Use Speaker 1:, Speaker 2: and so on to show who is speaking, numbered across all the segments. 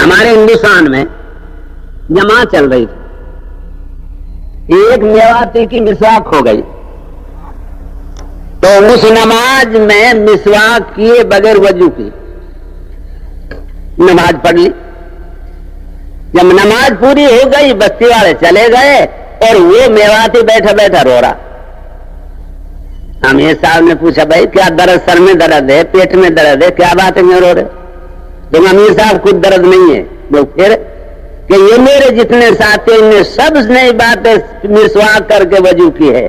Speaker 1: ہمارے ہندوستان میں جماعت چل رہی تھی، ایک میواتی کی مسواک ہو گئی تو اس نماز میں مسواک کیے بغیر وضو کی نماز پڑھ لی. جب نماز پوری ہو گئی بستی والے چلے گئے اور وہ میواتی بیٹھا بیٹھا رو رہا. امیر صاحب نے پوچھا بھائی کیا درد، سر میں درد ہے، پیٹ میں درد ہے، کیا بات ہے کیوں رو رہے؟ تو امیر صاحب کچھ درد نہیں ہے. وہ پھر کہ یہ میرے جتنے ساتھی نے سب نئی باتیں مسواک کر کے وضو کی ہے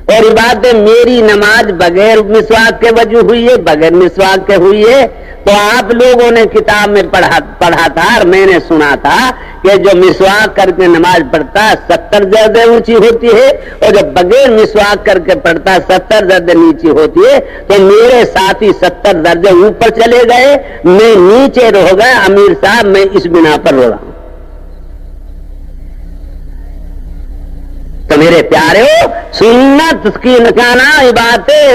Speaker 1: اور یہ باتیں میری نماز بغیر مسواک کے وضو ہوئی ہے، بغیر مسواک کے ہوئی ہے. تو آپ لوگوں نے کتاب میں پڑھا تھا اور میں نے سنا تھا کہ جو مسواک کر کے نماز پڑھتا 70 درجے اونچی ہوتی ہے اور جو بغیر مسواک کر کے پڑھتا 70 درجے نیچی ہوتی ہے. تو میرے ساتھی 70 درجے اوپر چلے گئے، میں نیچے رہ گیا. امیر صاحب میں اس بنا پر رو رہا ہوں. تو میرے پیارے ہو، سنت کی نکانا باتیں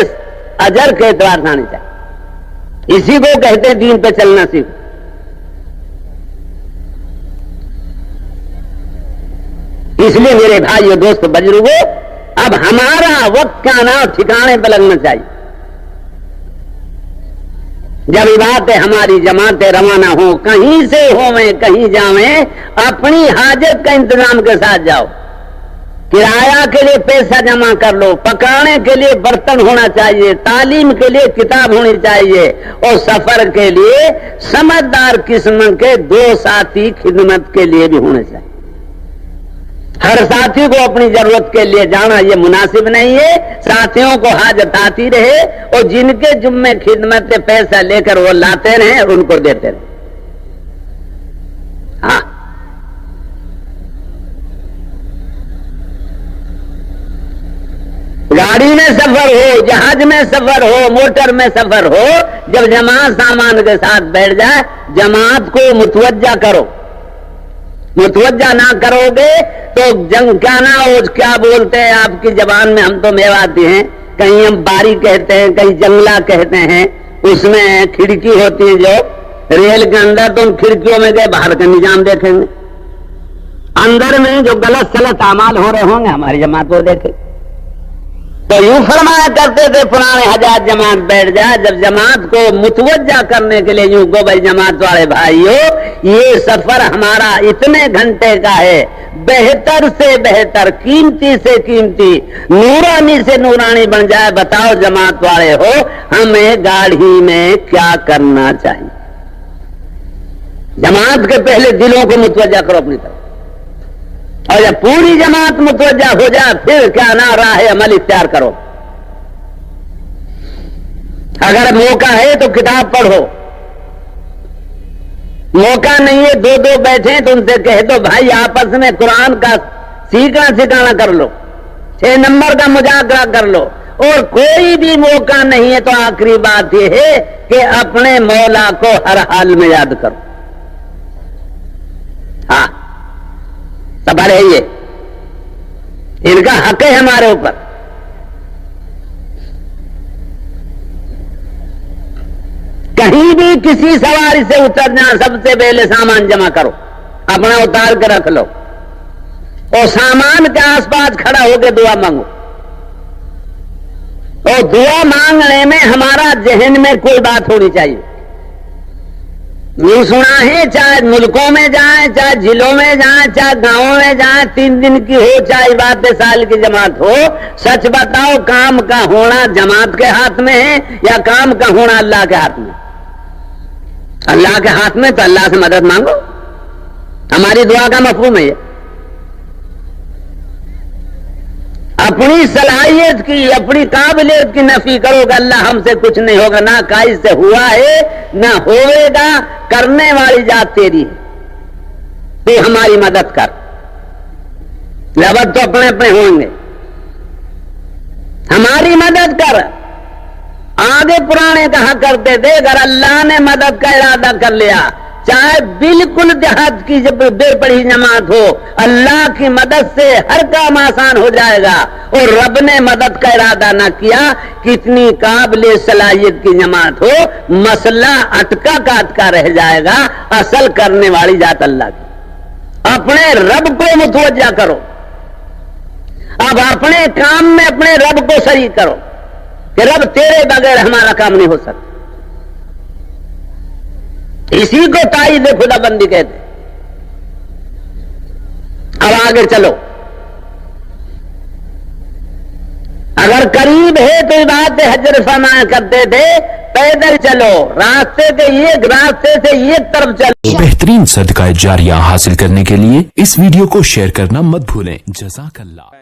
Speaker 1: اجر کے اعتبار سے آنی چاہیے. اسی کو کہتے ہیں دین پہ چلنا سیکھو. اس لیے میرے بھائی اور دوست بزرگوں، اب ہمارا وقت کا نام ٹھکانے پہ لگنا چاہیے. جب یہ باتیں ہماری جماعتیں روانہ ہوں، کہیں سے ہویں کہیں جاویں، اپنی حاجت کا انتظام کے ساتھ جاؤ. کرایہ کے لیے پیسہ جمع کر لو، پکانے کے لیے برتن ہونا چاہیے، تعلیم کے لیے کتاب ہونی چاہیے، اور سفر کے لیے سمجھدار قسم کے 2 ساتھی خدمت کے لیے بھی ہونے چاہیے. ہر ساتھی کو اپنی ضرورت کے لیے جانا یہ مناسب نہیں ہے. ساتھیوں کو حاجت آتی رہے اور جن کے ذمے خدمت سے پیسہ لے کر وہ لاتے رہے اور ان کو دیتے رہے. ہاں، گاڑی میں سفر ہو، جہاز میں سفر ہو، موٹر میں سفر ہو، جب جماعت سامان کے ساتھ بیٹھ جائے جماعت کو متوجہ کرو. متوجہ نہ کرو گے تو جنگ کیا بولتے ہیں آپ کی زبان میں، ہم تو میواتی ہیں، کہیں ہم باری کہتے ہیں، کہیں جنگلہ کہتے ہیں. اس میں کھڑکی ہوتی ہے جو ریل کے اندر، تو ان کھڑکیوں میں گئے باہر کا نظام دیکھیں گے. اندر میں جو غلط سلط اعمال ہو رہے ہوں گے ہماری جماعت کو دیکھیں. تو یوں فرمایا کرتے تھے پرانے حضرات، جماعت بیٹھ جائے. جب جماعت کو متوجہ کرنے کے لیے یوں کو بھائی جماعت والے بھائیو، یہ سفر ہمارا اتنے گھنٹے کا ہے، بہتر سے بہتر، قیمتی سے قیمتی، نورانی سے نورانی بن جائے. بتاؤ جماعت والے ہو، ہمیں گاڑی میں کیا کرنا چاہیے؟ جماعت کے پہلے دلوں کو متوجہ کرو اپنی طرف، اور جب پوری جماعت متوجہ ہو جائے پھر کیا نہ راہ عمل اختیار کرو. اگر موقع ہے تو کتاب پڑھو، موقع نہیں ہے 2 بیٹھے تو ان سے کہہ دو بھائی آپس میں قرآن کا سیکھنا سکھانا کر لو، 6 نمبر کا مذاکرہ کر لو. اور کوئی بھی موقع نہیں ہے تو آخری بات یہ ہے کہ اپنے مولا کو ہر حال میں یاد کرو. ہاں، سفر ہے یہ، ان کا حق ہے ہمارے اوپر. کہیں بھی کسی سواری سے اترنا سب سے پہلے سامان جمع کرو، اپنا اتار کے رکھ لو اور سامان کے آس پاس کھڑا ہو کے دعا مانگو. اور دعا مانگنے میں ہمارا ذہن میں کوئی بات ہونی چاہیے. یہ سنا ہے چاہے ملکوں میں جائیں، چاہے ضلعوں میں جائیں، چاہے گاؤں میں جائیں، 3 دن کی ہو چاہے بات سال کی جماعت ہو، سچ بتاؤ کام کا ہونا جماعت کے ہاتھ میں ہے یا کام کا ہونا اللہ کے ہاتھ میں؟ اللہ کے ہاتھ میں. تو اللہ سے مدد مانگو. ہماری دعا کا مفہوم ہے یہ. اپنی صلاحیت کی، اپنی قابلیت کی نفی کرو کہ اللہ ہم سے کچھ نہیں ہوگا، نہ کائز سے ہوا ہے نہ ہوئے گا، کرنے والی ذات تیری ہے، تو ہماری مدد کر. لفظ تو اپنے اپنے ہوں گے، ہماری مدد کر. آگے پرانے کہا کرتے تھے اگر اللہ نے مدد کا ارادہ کر لیا چاہے بالکل دیہات کی جب بے پڑھی جماعت ہو، اللہ کی مدد سے ہر کام آسان ہو جائے گا. اور رب نے مدد کا ارادہ نہ کیا، کتنی قابل صلاحیت کی جماعت ہو، مسئلہ اٹکا کا اٹکا رہ جائے گا. اصل کرنے والی ذات اللہ کی. اپنے رب کو متوجہ کرو. اب اپنے کام میں اپنے رب کو صحیح کرو کہ رب تیرے بغیر ہمارا کام نہیں ہو سکتا. اسی کو تائید خدا بندی کہتے. اب آگے چلو. اگر قریب ہے تو عبادت حجر فرمایا کرتے تھے پیدل چلو، راستے سے ایک طرف چلو.
Speaker 2: بہترین صدقہ جاریہ حاصل کرنے کے لیے اس ویڈیو کو شیئر کرنا مت بھولیں. جزاک اللہ.